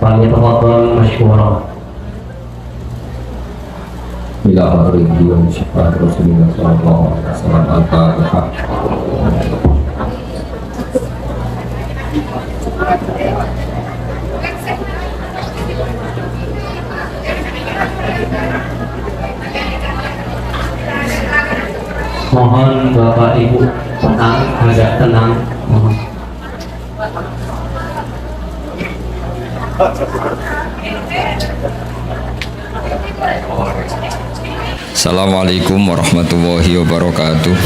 فليتفضل مشكورا. إلى حضرته وشفاعة رسول الله صلى الله عليه وسلم. الفاتحة. Mohon Bapak Ibu tenang, agak tenang, mohon. Assalamualaikum warahmatullahi wabarakatuh.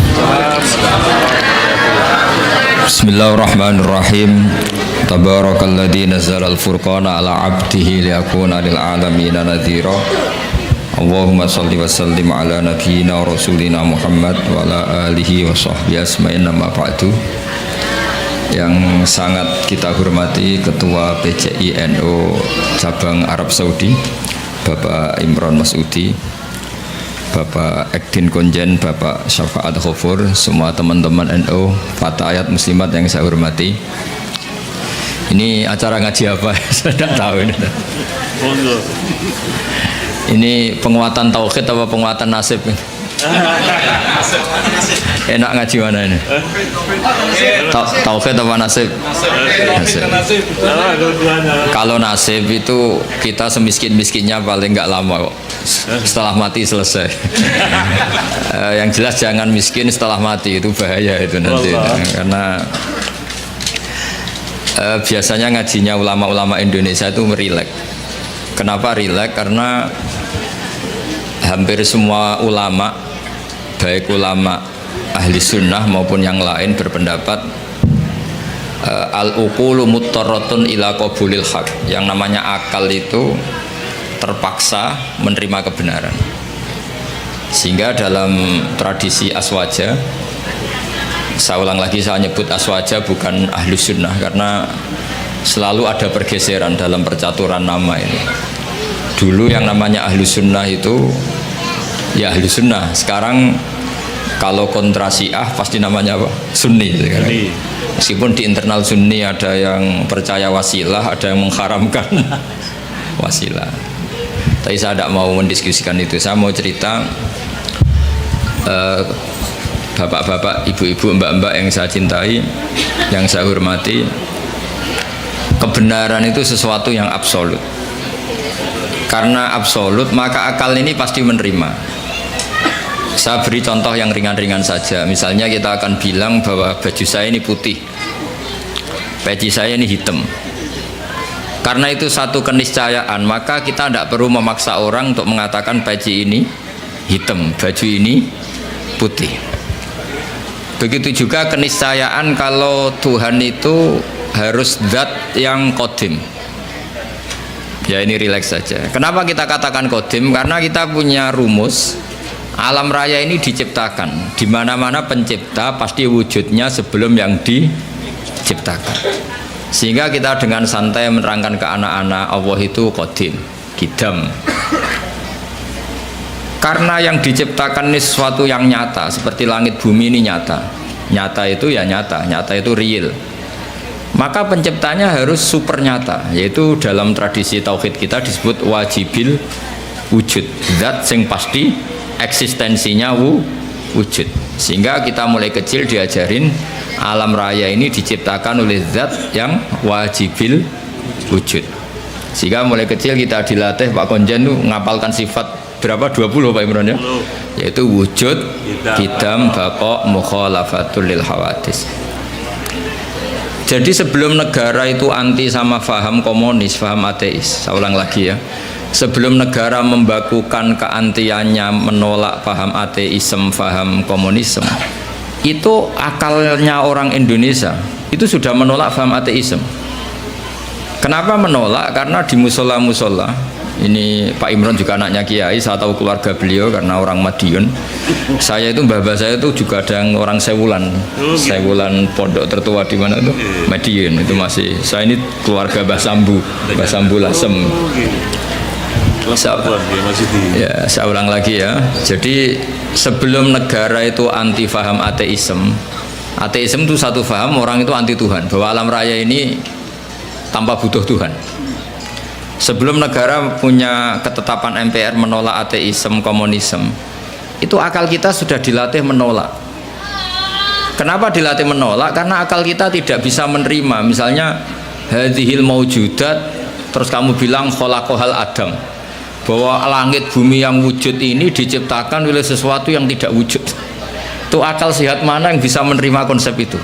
Bismillahirrahmanirrahim. Tabarakalladzi nazzala al-furqana ala 'abdihi liyakuna lil 'alamina nadhira. Allahumma shalli wa sallim ala nabiyyina wa rasulina Muhammad wa ala alihi wa sahbihi asma'in nama ba'du. Yang sangat kita hormati Ketua PCI NU Cabang Arab Saudi Bapak Imron Masudi, Bapak Ekdin Konjen, Bapak Syafaat Khofur, semua teman-teman NU, Fatayat Muslimat yang saya hormati. Ini acara ngaji apa? Saya tidak tahu ini. Ini penguatan tauhid apa penguatan nasib? Enak ngaji mana ini? Tauhid apa nasib? Nasib. Kalau nasib itu kita semiskin-miskinnya paling nggak lama kok. Setelah mati selesai. Yang jelas jangan miskin setelah mati, itu bahaya itu nanti. Karena biasanya ngajinya ulama-ulama Indonesia itu merilek. Kenapa rileks? Karena hampir semua ulama, baik ulama ahli sunnah maupun yang lain, berpendapat al-uqulu muttarratun ila qabulil haq. Yang namanya akal itu terpaksa menerima kebenaran. Sehingga dalam tradisi aswaja, saya ulang lagi, saya nyebut aswaja bukan ahli sunnah karena selalu ada pergeseran dalam percaturan nama ini. Dulu yang namanya ahlu sunnah itu ya ahlu sunnah, sekarang kalau kontra Syiah pasti namanya apa? Sunni sekarang. Meskipun di internal Sunni ada yang percaya wasilah, ada yang mengharamkan wasilah. Tapi saya tidak mau mendiskusikan itu. Saya mau cerita bapak-bapak, ibu-ibu, mbak-mbak yang saya cintai, yang saya hormati. Kebenaran itu sesuatu yang absolut. Karena absolut, maka akal ini pasti menerima. Saya beri contoh yang ringan-ringan saja. Misalnya kita akan bilang bahwa baju saya ini putih, peci saya ini hitam. Karena itu satu keniscayaan, maka kita tidak perlu memaksa orang untuk mengatakan peci ini hitam, baju ini putih. Begitu juga keniscayaan kalau Tuhan itu harus zat yang qadim. Ya ini rileks saja. Kenapa kita katakan qadim? Karena kita punya rumus alam raya ini diciptakan. Di mana-mana pencipta pasti wujudnya sebelum yang diciptakan. Sehingga kita dengan santai menerangkan ke anak-anak Allah itu qadim, qidam. Karena yang diciptakan ini sesuatu yang nyata, seperti langit bumi ini nyata. Nyata itu ya nyata, nyata itu real. Maka penciptanya harus super nyata, yaitu dalam tradisi tauhid kita disebut wajibil wujud, zat sing pasti eksistensinya wujud. Sehingga kita mulai kecil diajarin alam raya ini diciptakan oleh zat yang wajibil wujud. Sehingga mulai kecil kita dilatih, Pak Konjen tuh ngapalkan sifat berapa? 20 Pak Imron ya? Yaitu wujud, qidam, baqa, mukhalafatul lil hawadis. Jadi sebelum negara itu anti sama faham komunis, faham ateis, saya ulang lagi ya, sebelum negara membakukan keantiannya menolak faham ateisme, faham komunisme, itu akalnya orang Indonesia itu sudah menolak faham ateisme. Kenapa menolak? Karena di musola-musola, ini Pak Imron juga anaknya Kiai, saya tahu keluarga beliau karena orang Madiun. Saya itu mbah saya itu juga ada yang orang Sewulan, Sewulan pondok tertua di mana itu Madiun itu masih. Saya ini keluarga Mbah Sambu Lasem. Ya, saya ulang lagi ya. Jadi sebelum negara itu anti faham ateisme, itu satu faham orang itu anti Tuhan, bahwa alam raya ini tanpa butuh Tuhan. Sebelum negara punya ketetapan MPR menolak ateisme, komunisme, itu akal kita sudah dilatih menolak. Kenapa dilatih menolak? Karena akal kita tidak bisa menerima. Misalnya hadhil maujudat, terus kamu bilang khalaqahal Adam, bahwa langit bumi yang wujud ini diciptakan oleh sesuatu yang tidak wujud. Itu akal sehat mana yang bisa menerima konsep itu?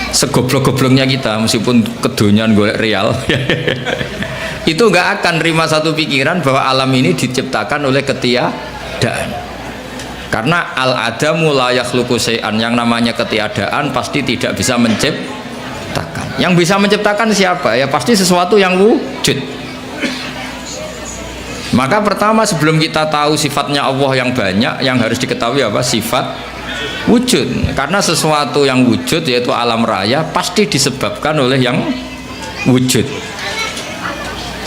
Segoblok-gobloknya kita, meskipun kedonyan golek real itu nggak akan nerima satu pikiran bahwa alam ini diciptakan oleh ketiadaan. Karena al-adamu la yakhluqu syai'an, yang namanya ketiadaan pasti tidak bisa menciptakan. Yang bisa menciptakan siapa? Ya pasti sesuatu yang wujud. Maka pertama, sebelum kita tahu sifatnya Allah yang banyak, yang harus diketahui apa? Sifat wujud. Karena sesuatu yang wujud, yaitu alam raya, pasti disebabkan oleh yang wujud.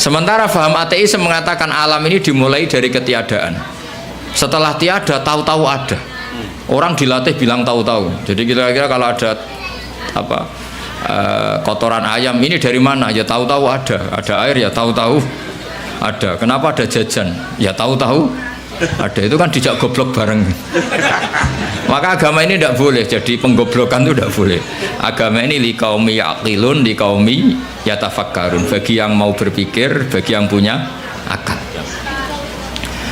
Sementara faham ateis mengatakan alam ini dimulai dari ketiadaan. Setelah tiada, tahu-tahu ada. Orang dilatih bilang tahu-tahu. Jadi kira-kira kalau ada apa kotoran ayam, ini dari mana? Ya tahu-tahu ada. Ada air, ya tahu-tahu ada. Kenapa ada jajan? Ya tahu-tahu ada. Itu kan dijak goblok bareng. Maka agama ini tidak boleh jadi penggoblokan, itu tidak boleh. Agama ini li qaumi yaqilun, li qaumi yatafakkarun, bagi yang mau berpikir, bagi yang punya akal.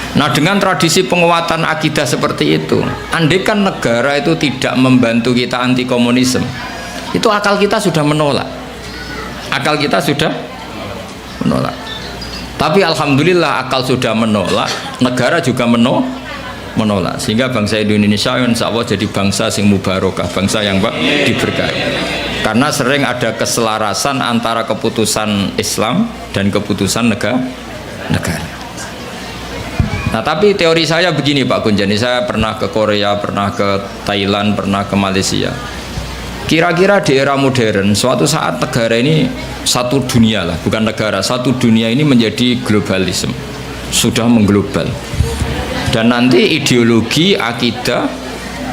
Nah, dengan tradisi penguatan akidah seperti itu, andaikan negara itu tidak membantu kita anti komunisme, itu akal kita sudah menolak. Akal kita sudah menolak. Tapi alhamdulillah akal sudah menolak, negara juga menolak, sehingga bangsa Indonesia insya Allah jadi bangsa yang mubarakah, bangsa yang diberkahi. Karena sering ada keselarasan antara keputusan Islam dan keputusan negara. Nah, tapi teori saya begini Pak Gunjani, saya pernah ke Korea, pernah ke Thailand, pernah ke Malaysia. Kira-kira di era modern, suatu saat negara ini satu dunia lah, bukan negara, satu dunia ini menjadi globalisme, sudah mengglobal. Dan nanti ideologi, akidah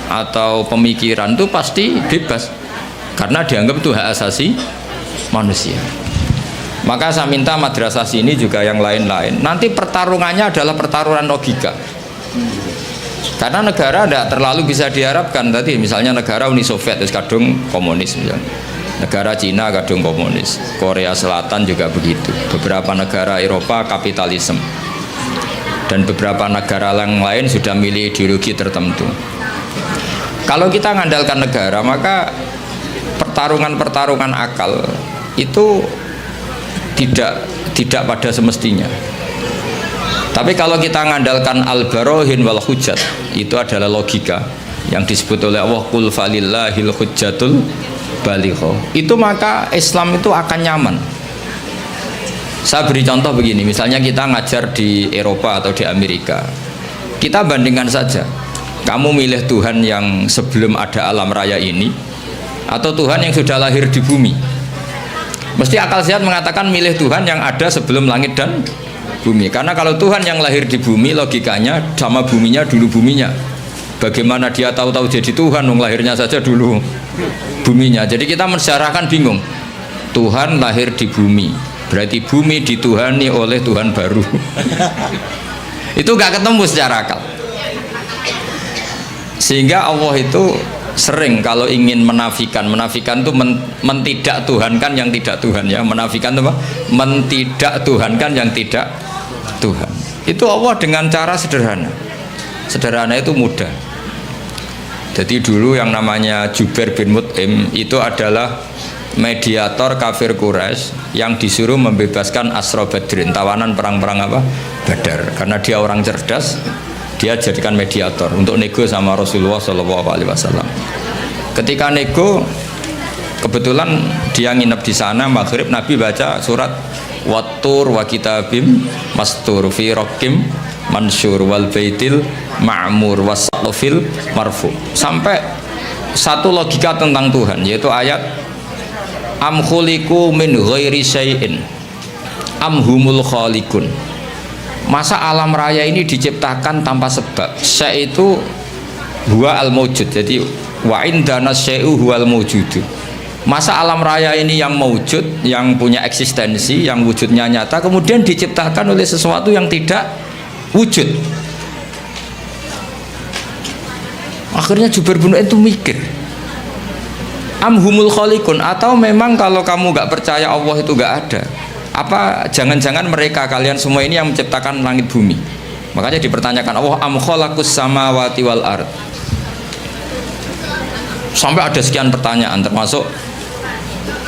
atau pemikiran itu pasti bebas, karena dianggap itu hak asasi manusia. Maka saya minta madrasah sini juga yang lain-lain, nanti pertarungannya adalah pertarungan logika. Karena negara tidak terlalu bisa diharapkan. Tadi misalnya negara Uni Soviet terus kadung komunis, misalnya negara Cina kadung komunis, Korea Selatan juga begitu, beberapa negara Eropa kapitalisme, dan beberapa negara yang lain sudah milih ideologi tertentu. Kalau kita mengandalkan negara, maka pertarungan-pertarungan akal itu tidak pada semestinya. Tapi kalau kita mengandalkan al-barohin wal hujjat, itu adalah logika yang disebut oleh Allah qul falillahil hujjatul baligho. Itu maka Islam itu akan nyaman. Saya beri contoh begini, misalnya kita ngajar di Eropa atau di Amerika, kita bandingkan saja, kamu milih Tuhan yang sebelum ada alam raya ini atau Tuhan yang sudah lahir di bumi. Mesti akal sehat mengatakan milih Tuhan yang ada sebelum langit dan bumi. Karena kalau Tuhan yang lahir di bumi, logikanya sama buminya dulu buminya. Bagaimana dia tahu-tahu jadi Tuhan, lahirnya saja dulu buminya. Jadi kita mensyarahkan bingung. Tuhan lahir di bumi, berarti bumi dituhani oleh Tuhan baru. Itu gak ketemu secara akal. Sehingga Allah itu sering kalau ingin menafikan itu mentidak Tuhankan yang tidak Tuhan, ya. Menafikan itu apa? Mentidak Tuhankan yang tidak Tuhan. Itu Allah dengan cara sederhana. Sederhana itu mudah. Jadi dulu yang namanya Jubair bin Mut'im itu adalah mediator kafir Quraisy yang disuruh membebaskan Asra Badrin, tawanan perang-perang apa? Badar. Karena dia orang cerdas, dia jadikan mediator untuk nego sama Rasulullah SAW. Ketika nego, kebetulan dia nginep di sana, maghrib Nabi baca surat Wattur wa kitabim mastur fi rokim mansur wal baitil ma'mur wasaqfil marfu, sampai satu logika tentang Tuhan, yaitu ayat am khuliqu min ghairi syai'in am humul khaliqun. Masa alam raya ini diciptakan tanpa sebab? Syai' itu huwa al-mawjud. Jadi wa indana syai'u huwal mawjudu. Masa alam raya ini yang mewujud, yang punya eksistensi, yang wujudnya nyata, kemudian diciptakan oleh sesuatu yang tidak wujud. Akhirnya Jubair bin Mut'im itu mikir, amhumul khaliqun, atau memang kalau kamu nggak percaya Allah itu nggak ada, apa jangan-jangan mereka kalian semua ini yang menciptakan langit bumi? Makanya dipertanyakan Allah, am khalaqus samawati wal ard. Sampai ada sekian pertanyaan, termasuk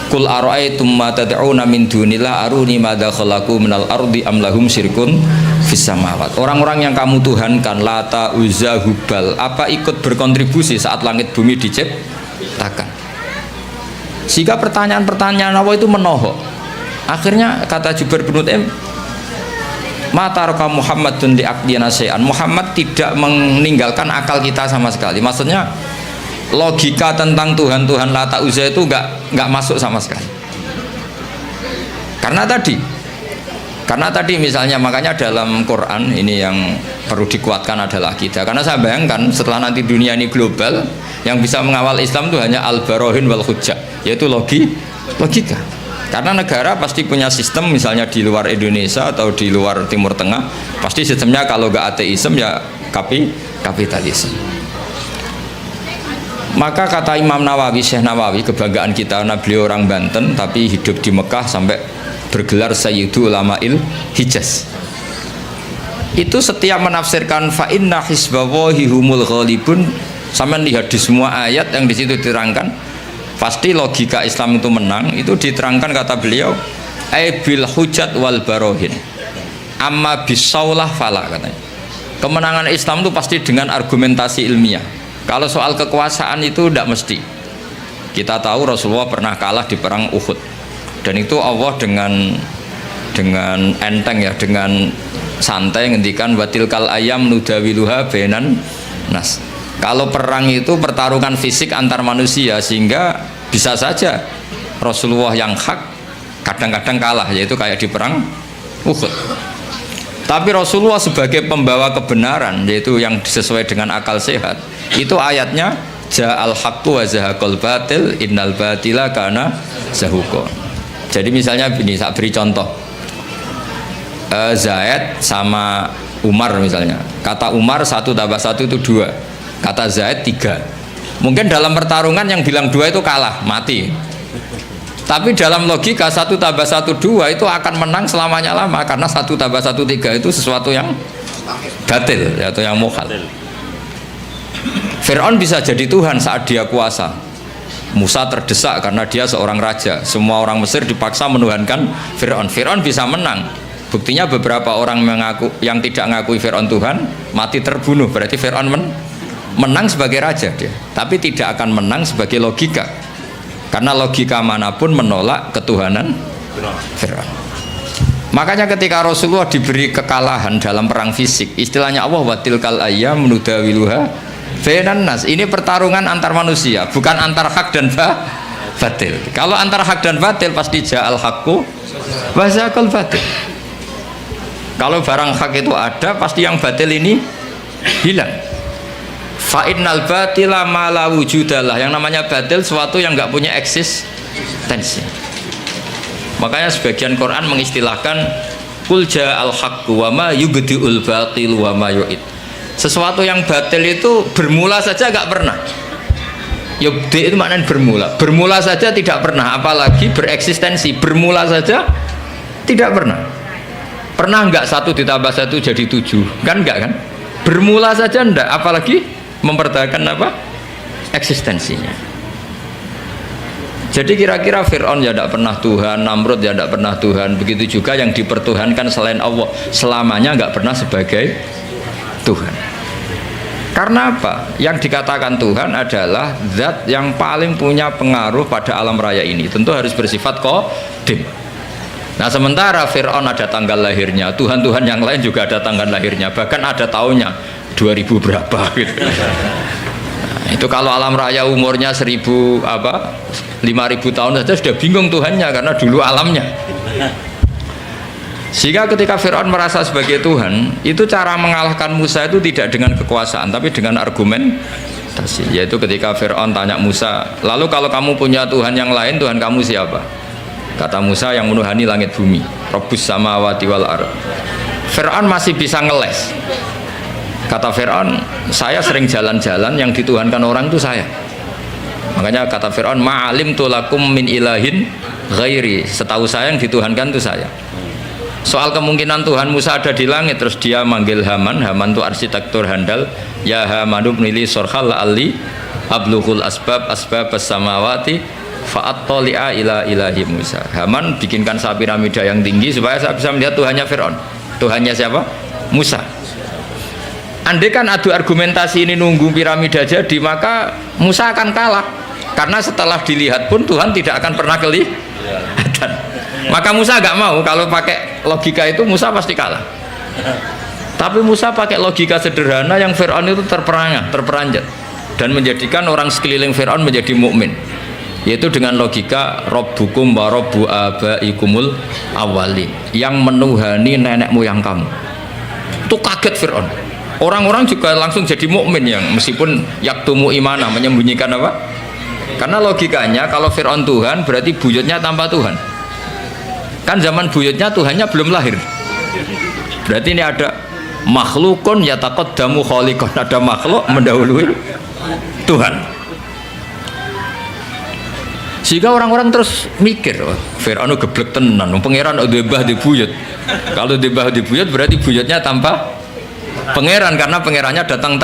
Kul ara'aytum ma tad'una min dunillah aruni madza khalaqu minal ardi am lahum syirkun fis samawat. Orang-orang yang kamu tuhankan, Lata, Uzza, Hubal, apa ikut berkontribusi saat langit bumi diciptakan? Sehingga pertanyaan-pertanyaan Allah itu menohok. Akhirnya kata Jubair bin Mut'im, mata roka Muhammadun li aqdina syai'an. Muhammad tidak meninggalkan akal kita sama sekali. Maksudnya logika tentang Tuhan-Tuhan Lata Uzza itu nggak masuk sama sekali. Karena tadi misalnya, makanya dalam Quran ini yang perlu dikuatkan adalah akidah. Karena saya bayangkan setelah nanti dunia ini global, yang bisa mengawal Islam itu hanya al-barohin wal hujjah, yaitu logika. Karena negara pasti punya sistem, misalnya di luar Indonesia atau di luar Timur Tengah, pasti sistemnya kalau nggak ateisme ya kapitalisme. Maka kata Imam Nawawi, Syekh Nawawi, kebanggaan kita, karena beliau orang Banten tapi hidup di Mekah sampai bergelar Sayyidu Ulama'il Hijaz. Itu setiap menafsirkan fa inna hisbawahi humul ghalibun, sampai lihat di semua ayat yang di situ diterangkan pasti logika Islam itu menang. Itu diterangkan kata beliau, ai bil hujat wal barohin amma bisaulah fala, katanya. Kemenangan Islam itu pasti dengan argumentasi ilmiah. Kalau soal kekuasaan itu tidak mesti. Kita tahu Rasulullah pernah kalah di perang Uhud, dan itu Allah dengan enteng ya, dengan santai ngendikan watilkal ayam nudawiluha bainan nas. Kalau perang itu pertarungan fisik antar manusia, sehingga bisa saja Rasulullah yang hak kadang-kadang kalah, yaitu kayak di perang Uhud. Tapi Rasulullah sebagai pembawa kebenaran, yaitu yang sesuai dengan akal sehat, itu ayatnya ja'al haqqu wa zahaqal batil innal batila kana zahuqa. Jadi misalnya ini, saya beri contoh, Zaid sama Umar misalnya, kata Umar 1 tambah 1 itu 2, kata Zaid 3. Mungkin dalam pertarungan yang bilang 2 itu kalah, mati. Tapi dalam logika 1 tambah 1 2 itu akan menang selamanya lama, karena 1 tambah 1 3 itu sesuatu yang batil atau yang mukhal. Fir'aun bisa jadi Tuhan saat dia kuasa. Musa terdesak karena dia seorang raja. Semua orang Mesir dipaksa menuhankan Fir'aun. Fir'aun bisa menang. Buktinya beberapa orang yang tidak mengakui Fir'aun Tuhan mati terbunuh. Berarti Fir'aun menang sebagai raja dia, tapi tidak akan menang sebagai logika. Karena logika manapun menolak ketuhanan Fir'aun. Makanya ketika Rasulullah diberi kekalahan dalam perang fisik, istilahnya Allah watilkal ayyam nudawiluha bainan nas. Ini pertarungan antar manusia, bukan antar hak dan batil. Kalau antar hak dan batil pasti ja'al haqqu wa zahaqal batil. Kalau barang hak itu ada, pasti yang batil ini hilang. Fa innal batila ma la wujudalah. Yang namanya batil sesuatu yang nggak punya eksistensi. Makanya sebagian Quran mengistilahkan qul ja'al haqqu wa ma yubdi'ul batil wa ma yu'id. Sesuatu yang batil itu bermula saja nggak pernah. Yubdi itu maknanya bermula saja tidak pernah, apalagi bereksistensi. Bermula saja tidak pernah. Pernah nggak 1 ditambah 1 jadi 7? Kan enggak kan? Bermula saja enggak, apalagi mempertahankan apa? Eksistensinya. Jadi kira-kira Fir'aun ya tidak pernah Tuhan, Namrud ya tidak pernah Tuhan, begitu juga yang dipertuhankan selain Allah selamanya nggak pernah sebagai Tuhan. Karena apa? Yang dikatakan Tuhan adalah zat yang paling punya pengaruh pada alam raya ini, tentu harus bersifat qadim. Nah sementara Fir'aun ada tanggal lahirnya, Tuhan-Tuhan yang lain juga ada tanggal lahirnya, bahkan ada tahunnya 2000 berapa gitu. Nah, itu kalau alam raya umurnya 5000 tahun saja sudah bingung Tuhannya, karena dulu alamnya. Sehingga ketika Fir'aun merasa sebagai Tuhan, itu cara mengalahkan Musa itu tidak dengan kekuasaan, tapi dengan argumentasi. fantasi, yaitu ketika Fir'aun tanya Musa, lalu kalau kamu punya Tuhan yang lain, Tuhan kamu siapa? Kata Musa, yang menuhani langit bumi, Rabbus samawati wal ard. Fir'aun masih bisa ngeles. Kata Fir'aun, saya sering jalan-jalan, yang dituhankan orang itu saya. Makanya kata Fir'aun, ma'alim tulakum min ilahin ghairi, setahu saya yang dituhankan itu saya. Soal kemungkinan Tuhan Musa ada di langit, terus dia manggil Haman. Haman itu arsitektur handal. Ya Hamanu bnili sorhal ali ablughul asbab as-samawati fa'attali'a ila ilahi Musa. Haman bikinkan piramida yang tinggi supaya saya bisa melihat Tuhannya Fir'aun. Tuhannya siapa? Musa. Andai kan adu argumentasi ini nunggu piramida jadi, maka Musa akan kalah. Karena setelah dilihat pun Tuhan tidak akan pernah kelihatan. Maka Musa gak mau, kalau pakai logika itu Musa pasti kalah. Tapi Musa pakai logika sederhana yang Fir'aun itu terperanjat dan menjadikan orang sekeliling Fir'aun menjadi mukmin, yaitu dengan logika Rabbukum wa Rabbu abaikumul awwalin, yang menuhani nenek moyang kamu. Itu kaget Fir'aun. Orang-orang juga langsung jadi mukmin, yang meskipun yaktumu imana, menyembunyikan apa? Karena logikanya kalau Fir'aun Tuhan berarti buyutnya tanpa Tuhan. Kan zaman buyutnya Tuhannya belum lahir. Berarti ini ada makhlukun yataqaddamu khaliqan, ada makhluk mendahului Tuhan. Sehingga orang-orang terus mikir, oh, Fir'aun geblek tenan, pangeran udah mbah di buyut. Kalau di mbah di buyut berarti buyutnya tanpa pangeran, karena pangerannya datang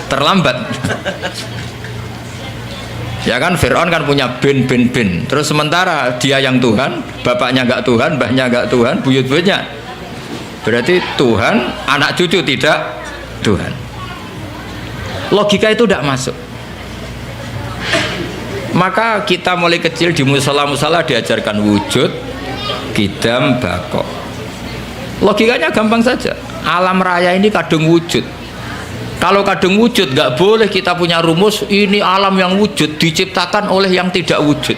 terlambat. Ya kan, Fir'aun kan punya bin. Terus sementara dia yang Tuhan, bapaknya enggak Tuhan, mbahnya enggak Tuhan, buyut-buyutnya. Berarti Tuhan, anak cucu tidak Tuhan. Logika itu tidak masuk. Maka kita mulai kecil di musala-musala diajarkan wujud, qidam, baqo. Logikanya gampang saja. Alam raya ini kadung wujud. Kalau kadung wujud, nggak boleh kita punya rumus ini alam yang wujud diciptakan oleh yang tidak wujud.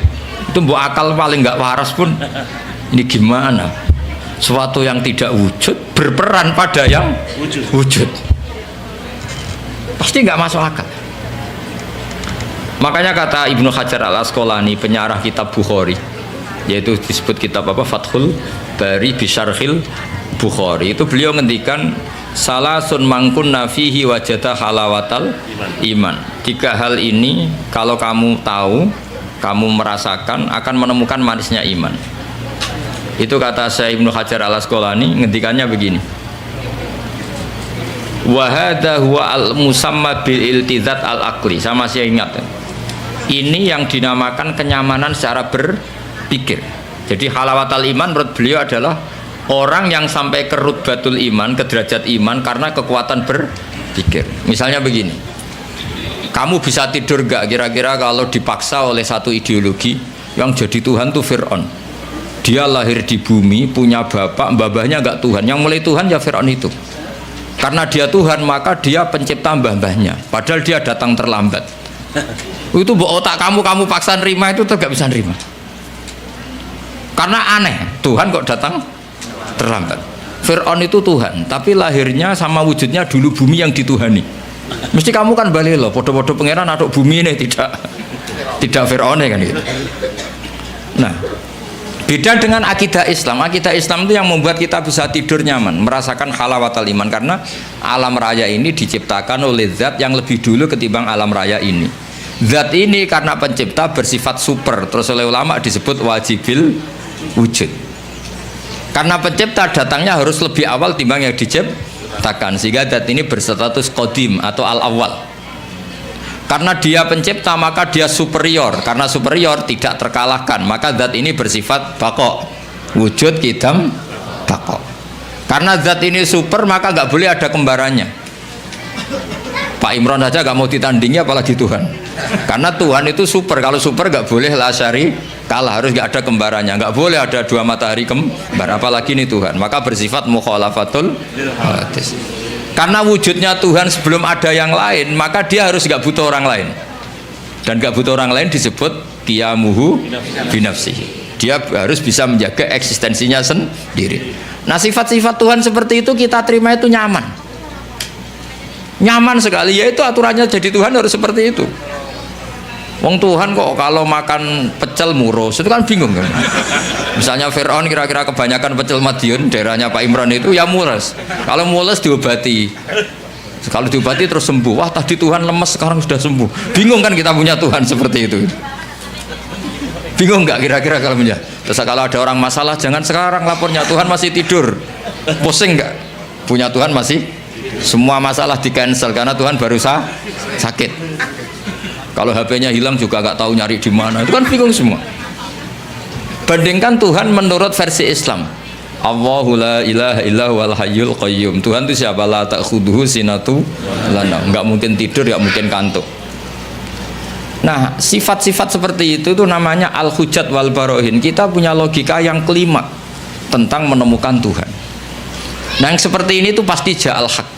Itu mbok akal paling nggak waras pun. Ini gimana? Suatu yang tidak wujud berperan pada yang wujud. Pasti nggak masuk akal. Makanya kata Ibnu Hajar al-Asqalani, penyarah kitab Bukhari, yaitu disebut kitab apa? Fathul Bari Bisyarhil Bukhari. Itu beliau ngendikan salasun mangkunna fihi wajada halawatal iman. 3 hal ini kalau kamu tahu, kamu merasakan, akan menemukan manisnya iman. Itu kata Syekh Ibnu Hajar al-Asqalani, ngendikannya begini, wa hadza huwa al-musamma bil iltizat al-aqli. Saya masih ingat, ini yang dinamakan kenyamanan secara berpikir. Jadi halawatal iman menurut beliau adalah orang yang sampai ke rutbatul iman, ke derajat iman karena kekuatan berpikir. Misalnya begini, kamu bisa tidur gak kira-kira kalau dipaksa oleh satu ideologi yang jadi Tuhan tuh Fir'aun. Dia lahir di bumi, punya bapak, mbah-mbahnya gak Tuhan. Yang mulai Tuhan ya Fir'aun itu. Karena dia Tuhan, maka dia pencipta mbah-mbahnya. Padahal dia datang terlambat. Itu otak kamu paksa nerima itu tuh gak bisa nerima. Karena aneh, Tuhan kok datang terlambat. Fir'aun itu Tuhan, tapi lahirnya sama wujudnya dulu bumi yang dituhani. Mesti kamu kan balik loh, podo-podo pangeran atau bumi ini tidak Fir'aun kan gitu. Nah, beda dengan akidah Islam. Akidah Islam itu yang membuat kita bisa tidur nyaman, merasakan halawatal iman, karena alam raya ini diciptakan oleh zat yang lebih dulu ketimbang alam raya ini. Zat ini karena pencipta bersifat super, terus oleh ulama disebut wajibil wujud. Karena pencipta datangnya harus lebih awal timbang yang diciptakan, sehingga zat ini berstatus qadim atau al-awwal. Karena dia pencipta maka dia superior, karena superior tidak terkalahkan, maka zat ini bersifat baqo, wujud, qidam, baqo. Karena zat ini super maka nggak boleh ada kembarannya. Pak Imron saja nggak mau ditandingi apalagi Tuhan. Karena Tuhan itu super, kalau super nggak boleh lasari kalah, harus nggak ada kembarannya, nggak boleh ada 2 matahari kembar, apalagi ini Tuhan, maka bersifat mukhalafatul hadis. Karena wujudnya Tuhan sebelum ada yang lain, maka dia harus nggak butuh orang lain, dan nggak butuh orang lain disebut qiyamuhu binafsihi. Dia harus bisa menjaga eksistensinya sendiri. Nah, sifat-sifat Tuhan seperti itu kita terima itu nyaman. nyaman sekali. Ya itu aturannya jadi Tuhan harus seperti itu. Wong Tuhan kok kalau makan pecel murus itu kan bingung kan. Misalnya Fir'aun kira-kira kebanyakan pecel Madiun daerahnya Pak Imran itu ya mules. Kalau mules diobati. Kalau diobati terus sembuh. Wah tadi Tuhan lemes sekarang sudah sembuh. Bingung kan kita punya Tuhan seperti itu. Bingung nggak kira-kira kalau punya? Terus kalau ada orang masalah jangan sekarang lapornya, Tuhan masih tidur. Pusing nggak? Punya Tuhan masih semua masalah di cancel karena Tuhan baru sakit. Kalau HP-nya hilang juga nggak tahu nyari di mana, itu kan bingung semua. Bandingkan Tuhan menurut versi Islam. Allahu la ilaha illa huwal hayyul qayyum. Tuhan itu siapa? La ta'khudhuhu sinatu lana. Nggak mungkin tidur, nggak mungkin kantuk. Nah, sifat-sifat seperti itu namanya al-hujjat wal barohin. Kita punya logika yang kelima tentang menemukan Tuhan. Nah, yang seperti ini tuh pasti ja'al haq.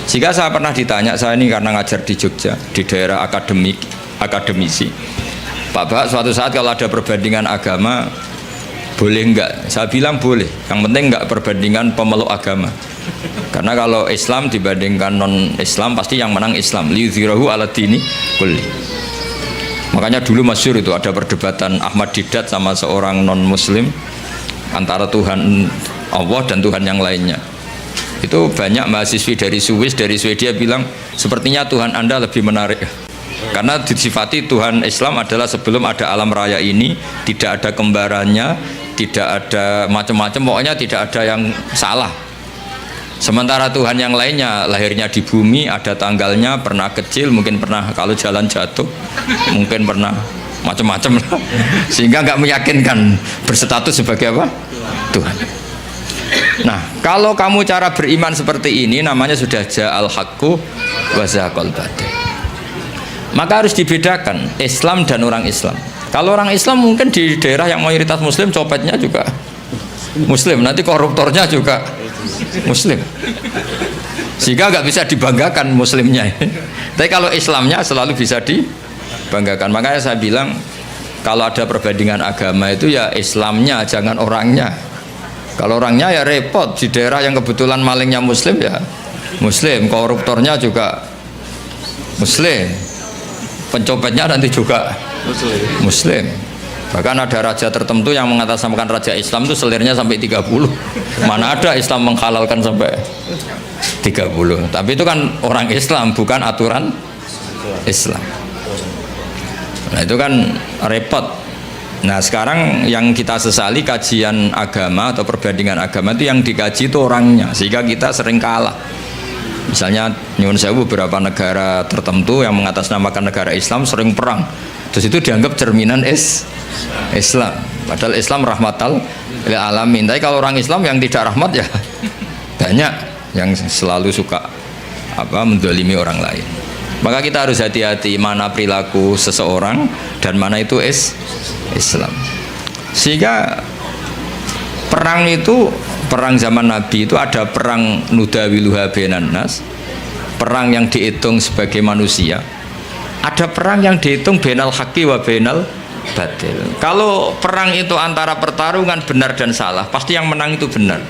Jika saya pernah ditanya, saya ini karena ngajar di Jogja, di daerah akademisi. Pak, suatu saat kalau ada perbandingan agama, boleh enggak? Saya bilang boleh. Yang penting enggak perbandingan pemeluk agama. Karena kalau Islam dibandingkan non-Islam, pasti yang menang Islam. Liyudhirahu ala dini kulli. Makanya dulu masyhur itu ada perdebatan Ahmad Didat sama seorang non-Muslim antara Tuhan Allah dan Tuhan yang lainnya. Itu banyak mahasiswi dari Swiss, dari Swedia bilang sepertinya Tuhan Anda lebih menarik karena disifati Tuhan Islam adalah sebelum ada alam raya ini tidak ada kembarannya, tidak ada macam-macam, pokoknya tidak ada yang salah. Sementara Tuhan yang lainnya lahirnya di bumi, ada tanggalnya, pernah kecil, mungkin pernah kalau jalan jatuh, mungkin pernah macam-macam lah, sehingga nggak meyakinkan berstatus sebagai apa? Tuhan. Nah, kalau kamu cara beriman seperti ini namanya sudah ja'al haqqu wa zaqal batil. Maka harus dibedakan Islam dan orang Islam. Kalau orang Islam mungkin di daerah yang mayoritas Muslim copetnya juga Muslim, nanti koruptornya juga Muslim, sehingga nggak bisa dibanggakan Muslimnya. Tapi kalau Islamnya selalu bisa dibanggakan. Makanya saya bilang kalau ada perbandingan agama itu ya Islamnya, jangan orangnya. Kalau orangnya ya repot, di daerah yang kebetulan malingnya Muslim ya Muslim, koruptornya juga Muslim, pencopetnya nanti juga Muslim. Bahkan ada raja tertentu yang mengatasnamakan raja Islam itu selirnya sampai 30. Mana ada Islam menghalalkan sampai 30. Tapi itu kan orang Islam, bukan aturan Islam. Nah itu kan repot. Nah sekarang yang kita sesali kajian agama atau perbandingan agama itu yang dikaji itu orangnya, sehingga kita sering kalah. Misalnya nyuwun sewu beberapa negara tertentu yang mengatasnamakan negara Islam sering perang, terus itu dianggap cerminan Islam, padahal Islam rahmatal lil alamin. Tapi kalau orang Islam yang tidak rahmat ya banyak yang selalu suka mendolimi orang lain. Maka kita harus hati-hati mana perilaku seseorang dan mana itu Islam. Sehingga perang itu, perang zaman Nabi itu ada perang nudawiluha bainan nas, perang yang dihitung sebagai manusia, ada perang yang dihitung bainal haqqi wa bainal batil. Kalau perang itu antara pertarungan benar dan salah, pasti yang menang itu benar.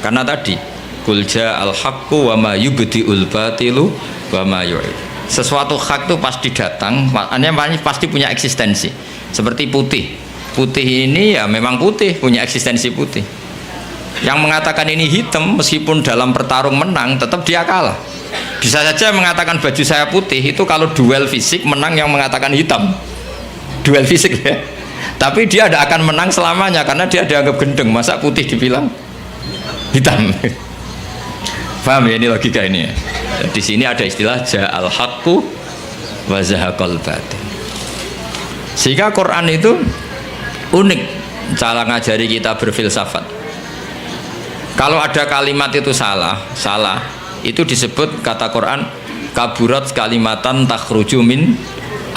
Karena tadi qul ja'al haqqu wa ma yubdi'ul batilu wa ma yu'id. Sesuatu hak itu pasti datang, maknanya pasti punya eksistensi. Seperti putih. Putih ini ya memang putih, punya eksistensi putih. Yang mengatakan ini hitam meskipun dalam pertarung menang, tetap dia kalah. Bisa saja mengatakan baju saya putih itu kalau duel fisik menang yang mengatakan hitam. Duel fisik ya. Tapi dia tidak akan menang selamanya karena dia dianggap gendeng. Masa putih dibilang hitam? Paham ya ini logika ini ya? Di sini ada istilah ja'al haqqu wa zahaqal batil. Sehingga Quran itu unik cara ngajari kita berfilsafat. Kalau ada kalimat itu salah, itu disebut kata Quran kaburat kalimatan takhruju min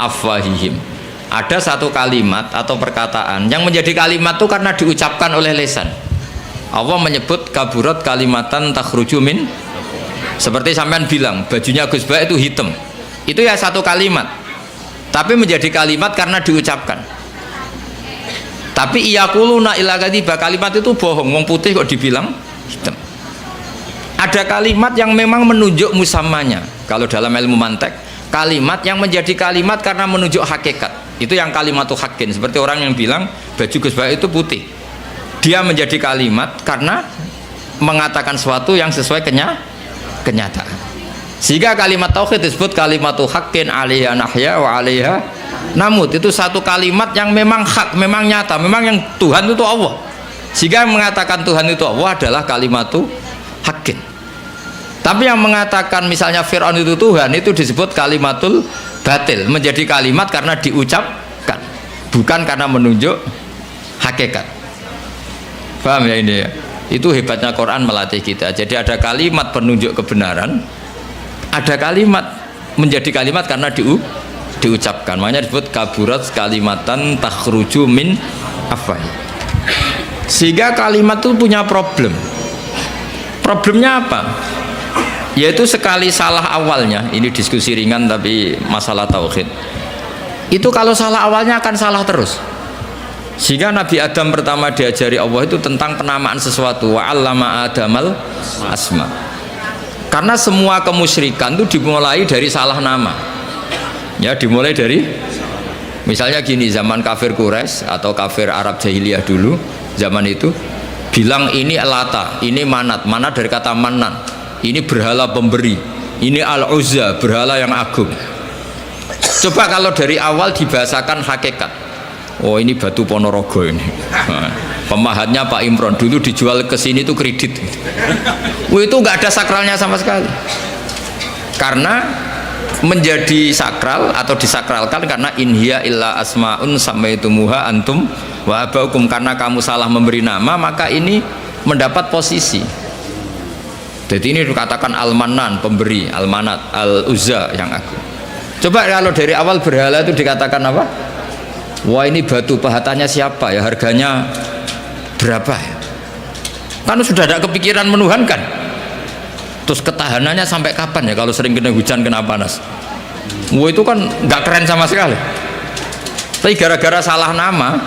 afwahihim. Ada satu kalimat atau perkataan yang menjadi kalimat itu karena diucapkan oleh lisan. Allah menyebut kaburat kalimatan takhruju min, seperti sampean bilang bajunya Gus Ba itu hitam, itu ya satu kalimat tapi menjadi kalimat karena diucapkan. Tapi iyaquluna illa kadiba, kalimat itu bohong, wong putih kok dibilang hitam. Ada kalimat yang memang menunjuk musammanya. Kalau dalam ilmu mantek, kalimat yang menjadi kalimat karena menunjuk hakikat. Itu yang kalimatu hakin. Seperti orang yang bilang baju Gus Baik itu putih. Dia menjadi kalimat karena mengatakan sesuatu yang sesuai kenyataan. Sehingga kalimat tauhid disebut kalimatu hakin alaiha nahya wa alaiha namut. Itu satu kalimat yang memang hak, memang nyata, memang yang Tuhan itu Allah. Sehingga yang mengatakan Tuhan itu Allah adalah kalimatu hakin. Tapi yang mengatakan misalnya Fir'aun itu Tuhan, itu disebut kalimatul batil, menjadi kalimat karena diucapkan, bukan karena menunjuk hakikat. Paham ya ini ya? Itu hebatnya Quran melatih kita. Jadi ada kalimat penunjuk kebenaran, ada kalimat menjadi kalimat karena diucapkan. Makanya disebut kaburat kalimatan takhruju min afwah. Sehingga kalimat itu punya problem. Problemnya apa? Yaitu sekali salah awalnya, ini diskusi ringan tapi masalah tauhid. Itu kalau salah awalnya akan salah terus. Sehingga Nabi Adam pertama diajari Allah itu tentang penamaan sesuatu, wa 'allama Adamal asma. Karena semua kemusyrikan itu dimulai dari salah nama. Ya, dimulai dari misalnya gini, zaman kafir Quraisy atau kafir Arab jahiliyah dulu, zaman itu bilang ini Lata, ini Manat, Manat dari kata Manan. Ini berhala pemberi, ini Al-Uzza, berhala yang agung. Coba kalau dari awal dibahasakan hakikat. Oh, ini batu Ponorogo ini. Pemahatnya Pak Imron, dulu dijual ke sini itu kredit. Oh, itu nggak ada sakralnya sama sekali. Karena menjadi sakral atau disakralkan karena inhiya illa asmaun samaitumuha antum wa abaukum, karena kamu salah memberi nama maka ini mendapat posisi. Jadi ini dikatakan Al-Manan pemberi, Al-Manat, Al-Uzza yang agung. Coba kalau dari awal berhala itu dikatakan apa? Wah, ini batu pahatannya siapa ya, harganya berapa ya? Kan sudah ada kepikiran menuhankan. Terus ketahanannya sampai kapan ya kalau sering kena hujan, kena panas? Wah, itu kan nggak keren sama sekali. Tapi gara-gara salah nama,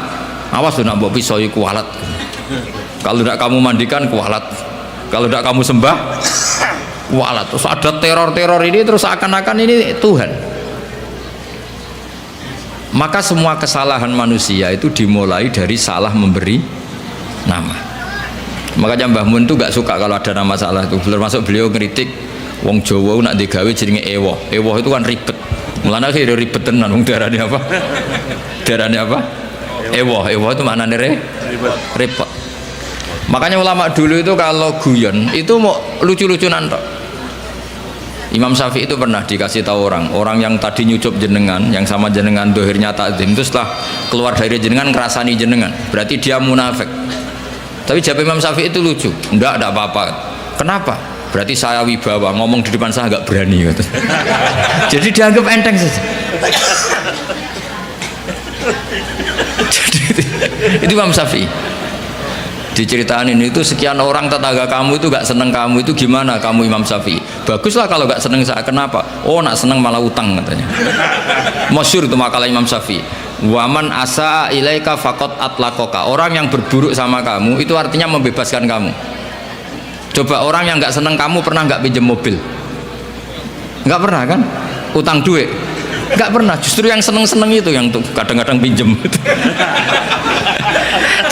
awas tuh nak mbok pisau kualat. Kalau tidak kamu mandikan kualat, kalau tidak kamu sembah kualat. Terus ada teror-teror ini, terus akan-akan ini Tuhan. Maka semua kesalahan manusia itu dimulai dari salah memberi nama. Makanya Mbah Mun tuh gak suka kalau ada nama salah itu. Termasuk beliau ngeritik wong Jawa nak digawe jenenge ewoh. Ewoh itu kan ribet. Mulane akhirnya ribet tenan wong darane apa? Darane apa? Ewoh. Ewoh itu maknane repot. Makanya ulama dulu itu kalau guyon itu mau lucu-lucunan tok. Imam Syafi'i itu pernah dikasih tahu orang yang tadi nyucup jenengan, yang sama jenengan dohirnya takdim, itu setelah keluar dari jenengan ngerasani jenengan, berarti dia munafik. Tapi jawab Imam Syafi'i itu lucu, enggak apa-apa. Kenapa? Berarti saya wibawa, ngomong di depan saya agak berani gitu. Jadi dianggap enteng saja. Jadi, itu Imam Syafi'i. Diceritain ini itu sekian orang tetangga kamu itu gak seneng kamu, itu gimana kamu Imam Syafi'i? Baguslah kalau gak seneng saya. Kenapa? Oh, nak seneng malah utang katanya. Masyhur itu makalah Imam Syafi'i. Waman asa ilaika faqat atlaqaka. Orang yang berburuk sama kamu itu artinya membebaskan kamu. Coba orang yang gak seneng kamu pernah gak pinjam mobil? Gak pernah kan? Utang duit? Gak pernah. Justru yang seneng-seneng itu yang tuh kadang-kadang pinjem.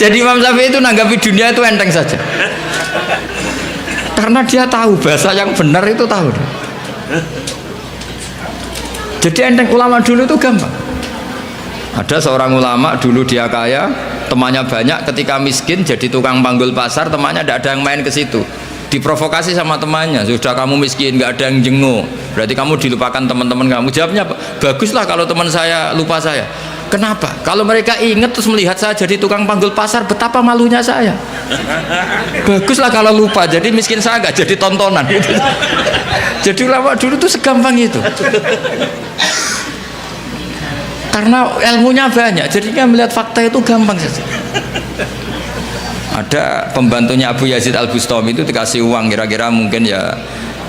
Jadi Imam Syafi'i itu nanggapi dunia itu enteng saja. Karena dia tahu bahasa yang benar itu tahu. Jadi enteng. Ulama dulu itu gampang. Ada seorang ulama dulu dia kaya, temannya banyak, ketika miskin jadi tukang panggul pasar, temannya tidak ada yang main ke situ. Diprovokasi sama temannya, sudah kamu miskin nggak ada yang jenguk, berarti kamu dilupakan teman-teman kamu. Jawabnya apa? Baguslah kalau teman saya lupa saya. Kenapa? Kalau mereka ingat terus melihat saya jadi tukang panggul pasar, betapa malunya saya. Baguslah kalau lupa, jadi miskin saya nggak jadi tontonan. Jadi ulama dulu tuh segampang itu. Karena ilmunya banyak, jadi kan melihat fakta itu gampang saja. Ada pembantunya Abu Yazid Al-Bustami itu dikasih uang kira-kira mungkin ya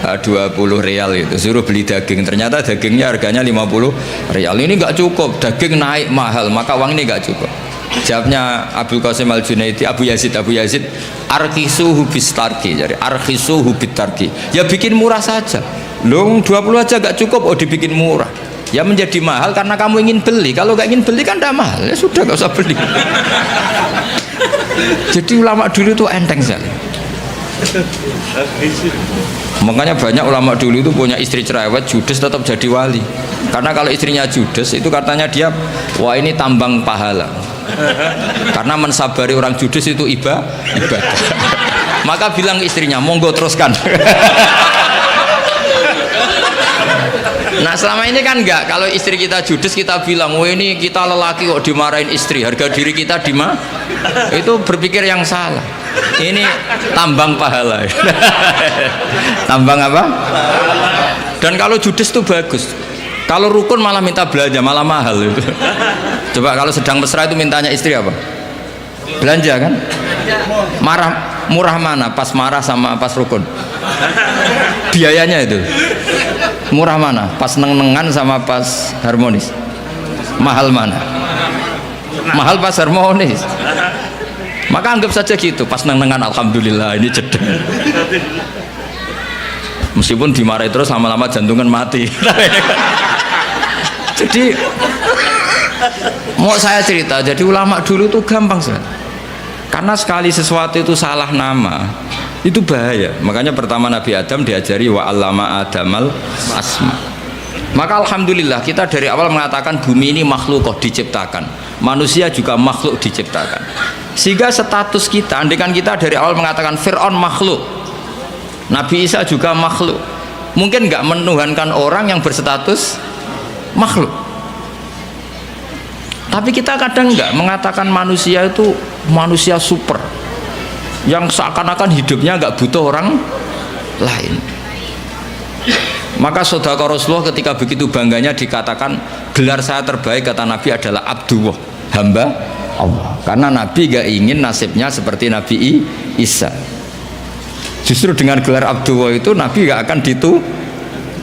20 real itu, suruh beli daging, ternyata dagingnya harganya 50 real. Ini nggak cukup, daging naik mahal, maka uang ini nggak cukup. Jawabnya Abdul Qasim Al-Junaidi, Abu Yazid, arkhisu bitarki. Jadi arkhisu bitarki. Ya bikin murah saja. Loh 20 aja gak cukup, oh dibikin murah. Ya menjadi mahal karena kamu ingin beli. Kalau gak ingin beli kan tidak mahal. Ya sudah gak usah beli. Jadi ulama dulu itu enteng sekali. Makanya banyak ulama dulu itu punya istri cerewet, judes tetap jadi wali. Karena kalau istrinya judes itu katanya dia, wah ini tambang pahala. Karena mensabari orang judes itu ibadah. Maka bilang istrinya, monggo teruskan. Nah selama ini kan enggak, kalau istri kita judes kita bilang, wah ini kita lelaki kok dimarahin istri, harga diri kita dimana? Itu berpikir yang salah. Ini tambang pahala. Tambang apa? Dan kalau judes itu bagus. Kalau rukun malah minta belanja, malah mahal itu. Coba kalau sedang mesra itu mintanya istri apa? Belanja kan? Murah mana? Pas marah sama pas rukun? Biayanya itu. Murah mana? Pas neng-nengan sama pas harmonis? Mahal mana? Mahal pas harmonis. Maka anggap saja gitu, pas neng-nengan alhamdulillah ini jeda. Meskipun dimarahi terus lama-lama jantungan mati. Jadi mau saya cerita, jadi ulama dulu itu gampang sekali. Karena sekali sesuatu itu salah nama, itu bahaya. Makanya pertama Nabi Adam diajari wa 'allama Adamal asma. Maka alhamdulillah kita dari awal mengatakan bumi ini makhluk diciptakan, manusia juga makhluk diciptakan. Sehingga status kita, andaikan kita dari awal mengatakan Fir'aun makhluk, Nabi Isa juga makhluk, mungkin nggak menuhankan orang yang berstatus makhluk. Tapi kita kadang nggak mengatakan manusia itu manusia super, yang seakan-akan hidupnya nggak butuh orang lain. Maka saudara Rasulullah ketika begitu bangganya dikatakan gelar saya terbaik kata Nabi adalah Abdullah, hamba Allah. Karena Nabi gak ingin nasibnya seperti Nabi Isa. Justru dengan gelar Abdullah itu Nabi gak akan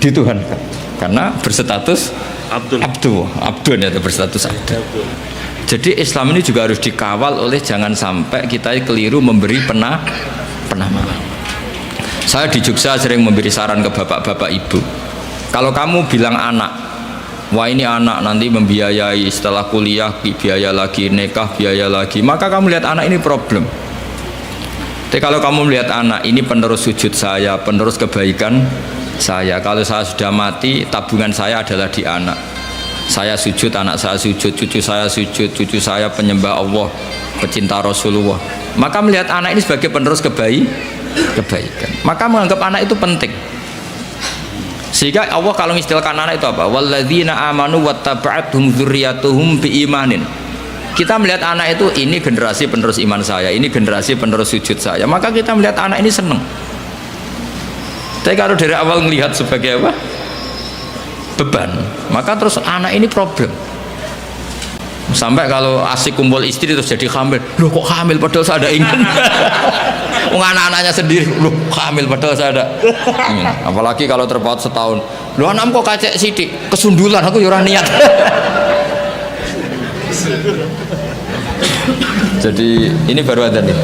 dituhankan karena berstatus Abdul ya, berstatus Abdul. Jadi Islam ini juga harus dikawal oleh jangan sampai kita keliru memberi penamaan. Saya di Jogja sering memberi saran ke bapak-bapak ibu, kalau kamu bilang anak, wah ini anak nanti membiayai setelah kuliah biaya lagi, nikah biaya lagi, maka kamu lihat anak ini problem. Tapi kalau kamu melihat anak ini penerus sujud saya, penerus kebaikan saya, kalau saya sudah mati tabungan saya adalah di anak. Saya sujud, anak saya sujud, cucu saya sujud, cucu saya penyembah Allah, pecinta Rasulullah. Maka melihat anak ini sebagai penerus kebaikan, maka menganggap anak itu penting. Sehingga Allah kalau mengistilahkan anak itu apa? Walladzina amanu wattaba'athum dzurriyyatuhum biimanin. Kita melihat anak itu, ini generasi penerus iman saya, ini generasi penerus sujud saya, maka kita melihat anak ini senang. Tapi kalau dari awal melihat sebagai apa? Beban, maka terus anak ini problem. Sampai kalau asik kumpul istri terus jadi hamil. Loh kok hamil padahal saya ada ingin. Anak-anaknya sendiri, loh hamil padahal saya ada ingin. Apalagi kalau terpaut setahun. Loh anak kok kacek sidik, kesundulan aku yurah niat. Jadi ini baru ada nih.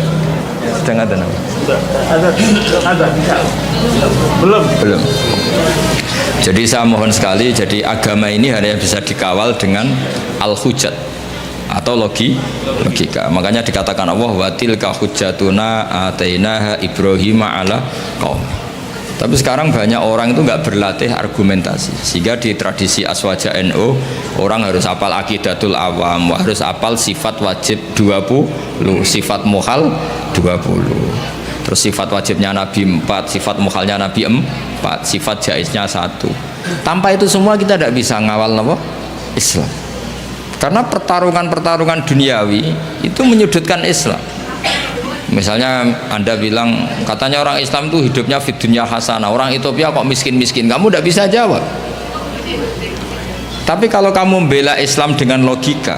Sedang ada nama. Ada. Belum. Jadi saya mohon sekali, jadi agama ini hanya bisa dikawal dengan al-hujjat atau logika. Makanya dikatakan Allah wa tilka hujjatuna atainaha Ibrahim ala qaum. Tapi sekarang banyak orang itu nggak berlatih argumentasi, sehingga di tradisi Aswaja NU orang harus hafal akidatul awam, harus hafal sifat wajib 20, sifat muhal 20. Terus sifat wajibnya Nabi 4, sifat mukhalnya Nabi 4, sifat jaiznya 1. Tanpa itu semua kita tidak bisa ngawal apa? Islam. Karena pertarungan duniawi itu menyudutkan Islam. Misalnya Anda bilang, katanya orang Islam itu hidupnya fid dunya hasanah, orang Ethiopia kok miskin-miskin, kamu tidak bisa jawab. Tapi kalau kamu membela Islam dengan logika,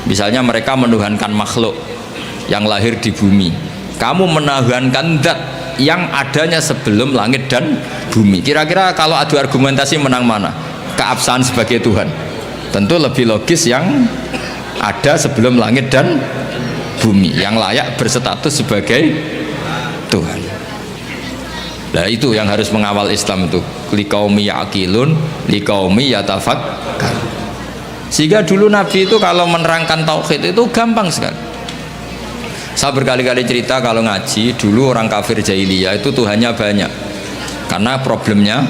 misalnya mereka menuhankan makhluk yang lahir di bumi, kamu menuhankan zat yang adanya sebelum langit dan bumi. Kira-kira kalau adu argumentasi menang mana? Keabsahan sebagai Tuhan. Tentu lebih logis yang ada sebelum langit dan bumi yang layak berstatus sebagai Tuhan. Nah itu yang harus mengawal Islam itu, liqaumi yaqilun liqaumi yatafakkar. Sehingga dulu Nabi itu kalau menerangkan tauhid itu gampang sekali. Saya berkali-kali cerita kalau ngaji dulu orang kafir jahiliyah itu Tuhannya banyak karena problemnya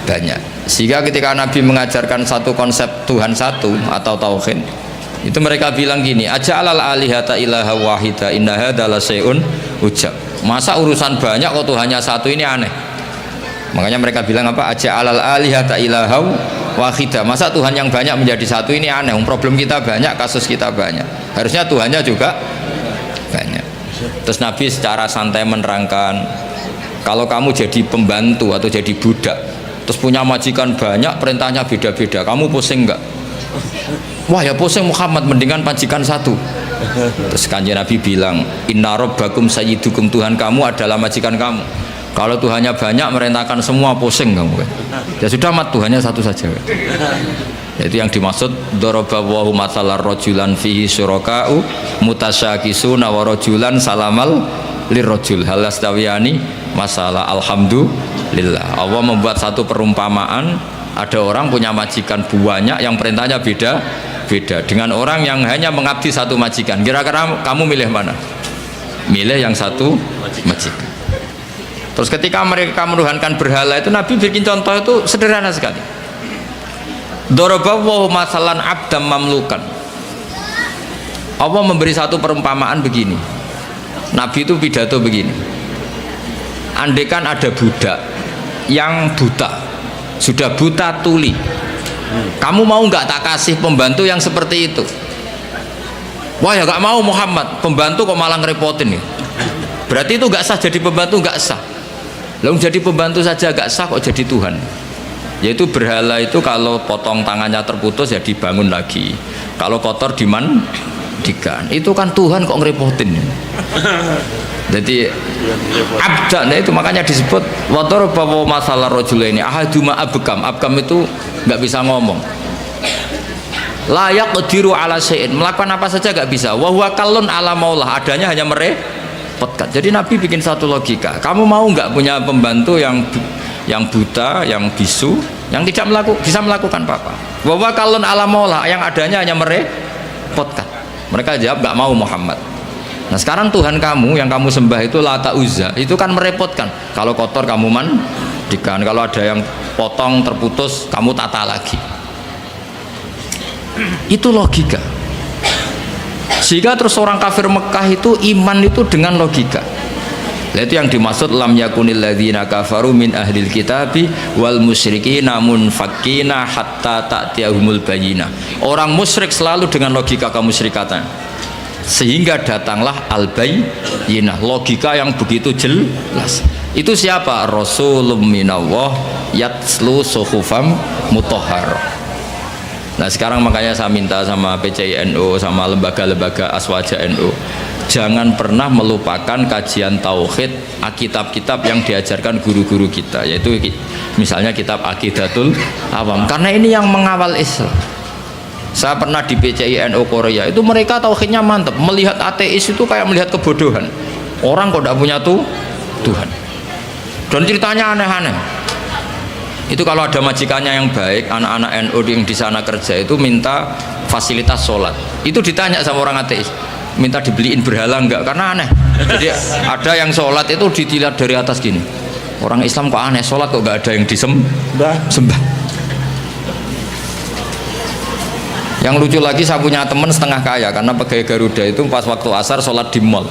banyak. Sehingga ketika Nabi mengajarkan satu konsep Tuhan satu atau tauhid, itu mereka bilang gini, aja'alal alihata ilaha wahida inna hadza la syai'un ujab. Masa urusan banyak kok Tuhannya satu, ini aneh. Makanya mereka bilang apa? Aja'alal alihata ilaha wahida. Masa Tuhan yang banyak menjadi satu, ini aneh. Problem kita banyak, kasus kita banyak. Harusnya Tuhannya juga banyak. Terus Nabi secara santai menerangkan, kalau kamu jadi pembantu atau jadi budak, terus punya majikan banyak, perintahnya beda-beda, kamu pusing enggak? Wah ya pusing Muhammad, mendingan majikan satu. Terus kanjeng Nabi bilang, inna rabbakum sayyidukum, Tuhan kamu adalah majikan kamu. Kalau Tuhannya banyak merintahkan semua, pusing kamu kan. Ya sudah mat, Tuhannya satu saja kan. Itu yang dimaksud daraballahu matsalar rajulan fihi syuraka'u mutasyakisuna wa rajulan salamal lirrajul hal astawiyani masalah. Alhamdulillah, Allah membuat satu perumpamaan, ada orang punya majikan banyak yang perintahnya beda dengan orang yang hanya mengabdi satu majikan. Kira-kira kamu milih mana? Milih yang satu majikan. Terus ketika mereka menuhankan berhala itu, Nabi bikin contoh itu sederhana sekali. Daraballahu masalan abdam mamlukan. Allah memberi satu perumpamaan begini. Nabi itu pidato begini. Andaikan ada budak yang buta, sudah buta tuli, kamu mau nggak tak kasih pembantu yang seperti itu? Wah ya nggak mau Muhammad, pembantu kok malah ngerepotin ya. Berarti itu nggak sah jadi pembantu, nggak sah. Lalu jadi pembantu saja nggak sah, kok jadi Tuhan? Yaitu berhala itu kalau potong tangannya terputus ya dibangun lagi, kalau kotor dimandikan. Itu kan Tuhan kok ngerepotin. Jadi abdan itu makanya disebut wator bawa masalah rojulaini ahaduma abkam. Abkam itu nggak bisa ngomong, layak diru ala syai'in, melakukan apa saja nggak bisa. Wahwa kalun ala maulah, adanya hanya merepotkan. Jadi Nabi bikin satu logika, kamu mau nggak punya pembantu yang buta, yang bisu, yang tidak bisa melakukan apa-apa. Wahwa kalun ala maulah, yang adanya hanya merepotkan. Mereka jawab nggak mau Muhammad. Nah sekarang Tuhan kamu yang kamu sembah itu Lata Uzza, itu kan merepotkan. Kalau kotor kamu mandikan, kalau ada yang potong terputus kamu tata lagi. Itu logika. Sehingga terus orang kafir Mekah itu iman itu dengan logika. Nah, itu yang dimaksud lam yakunil ladzina kafaru min ahlil kitabi wal musyrikina munfakkina hatta ta'tiyahumul bayyinah. Orang musyrik selalu dengan logika kemusyrikatan. Sehingga datanglah al-bayyinah, logika yang begitu jelas. Itu siapa? Rasulun minallah yatslu suhufam mutahharah. Nah sekarang makanya saya minta sama PCI NU, sama lembaga-lembaga aswaja NU, jangan pernah melupakan kajian tauhid, kitab-kitab yang diajarkan guru-guru kita, yaitu misalnya kitab Aqidatul Awam, karena ini yang mengawal Islam. Saya pernah di PCI NU Korea, itu mereka tauhidnya mantap, melihat ateis itu kayak melihat kebodohan. Orang kok tidak punya Tuhan. Dan ceritanya aneh-aneh. Itu kalau ada majikannya yang baik, anak-anak NU yang di sana kerja itu minta fasilitas sholat. Itu ditanya sama orang ateis, minta dibeliin berhala enggak? Karena aneh. Jadi ada yang sholat itu dilihat dari atas gini. Orang Islam kok aneh, sholat kok enggak ada yang disembah. Yang lucu lagi, saya punya teman setengah kaya karena pegawai Garuda itu pas waktu asar sholat di mall.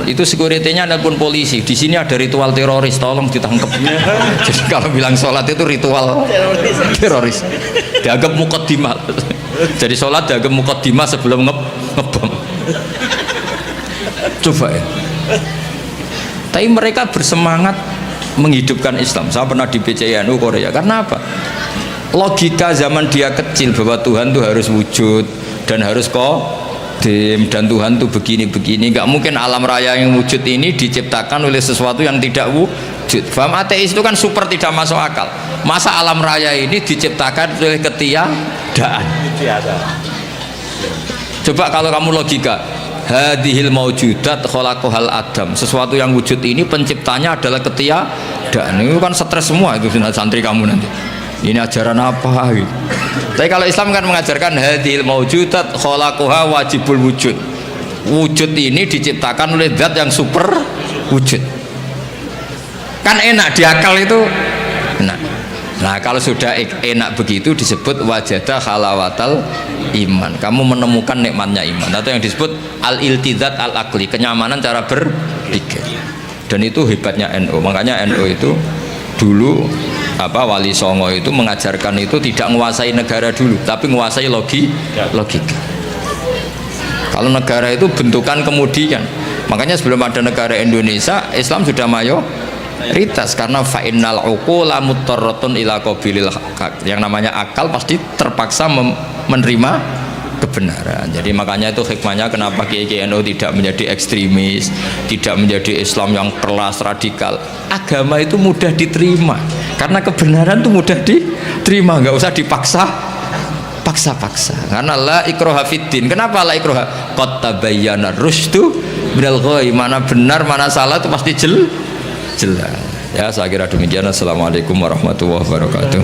Itu security-nya nelpon polisi, di sini ada ritual teroris, tolong ditangkap. Jadi kalau bilang sholat itu ritual teroris, dianggap muqaddimah. Jadi sholat dianggap muqaddimah sebelum ngebom. Coba ya. Tapi mereka bersemangat menghidupkan Islam. Saya pernah di PCNU Korea. Karena apa? Logika zaman dia kecil bahwa Tuhan itu harus wujud dan harus qadim, dan Tuhan itu begini-begini. Nggak mungkin alam raya yang wujud ini diciptakan oleh sesuatu yang tidak wujud. Faham? Ateis itu kan super tidak masuk akal. Masa alam raya ini diciptakan oleh ketiadaan? Coba kalau kamu logika, hadhil maujudat khalaqahal adam, sesuatu yang wujud ini penciptanya adalah ketiadaan. Itu kan stres semua itu santri kamu nanti. Ini ajaran apa gitu. Tapi kalau Islam kan mengajarkan hadhil maujudat khalaqaha wajibul wujud. Wujud ini diciptakan oleh zat yang super wujud. Kan enak di akal itu. Nah kalau sudah enak begitu disebut wajadah halawatal iman. Kamu menemukan nikmatnya iman, atau yang disebut al-iltizat al-akli, kenyamanan cara berpikir. Dan itu hebatnya NU. Makanya NU itu dulu Wali Songo itu mengajarkan itu tidak menguasai negara dulu, tapi menguasai logika. Kalau negara itu bentukan kemudian. Makanya sebelum ada negara Indonesia, Islam sudah mayoritas, karena fa'innal uqula muttarratun ila qabilil haq. Yang namanya akal pasti terpaksa menerima kebenaran. Jadi makanya itu hikmahnya kenapa Kiai NU tidak menjadi ekstremis, tidak menjadi Islam yang keras radikal. Agama itu mudah diterima, karena kebenaran itu mudah diterima, nggak usah paksa. Karena la ikraha fiddin. Kenapa la ikraha? Qad tabayyana rusydu minal ghayy. Mana benar mana salah itu pasti jelas. Ya, saya kira demikian. Assalamualaikum warahmatullahi wabarakatuh.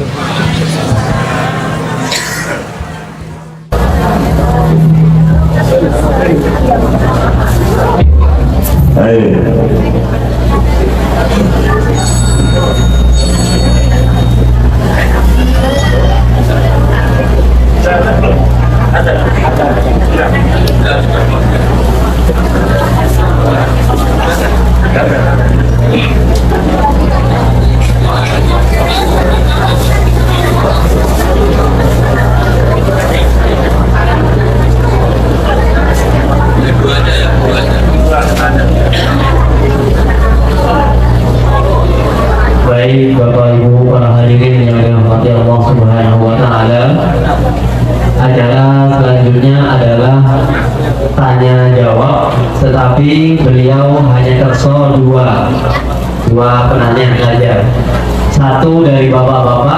Baik Bapak Ibu para hadirin yang dirahmati Allah Subhanahu wa taala. Acara selanjutnya adalah tanya jawab, tetapi beliau hanya terso dua penanya saja. Satu dari bapak-bapak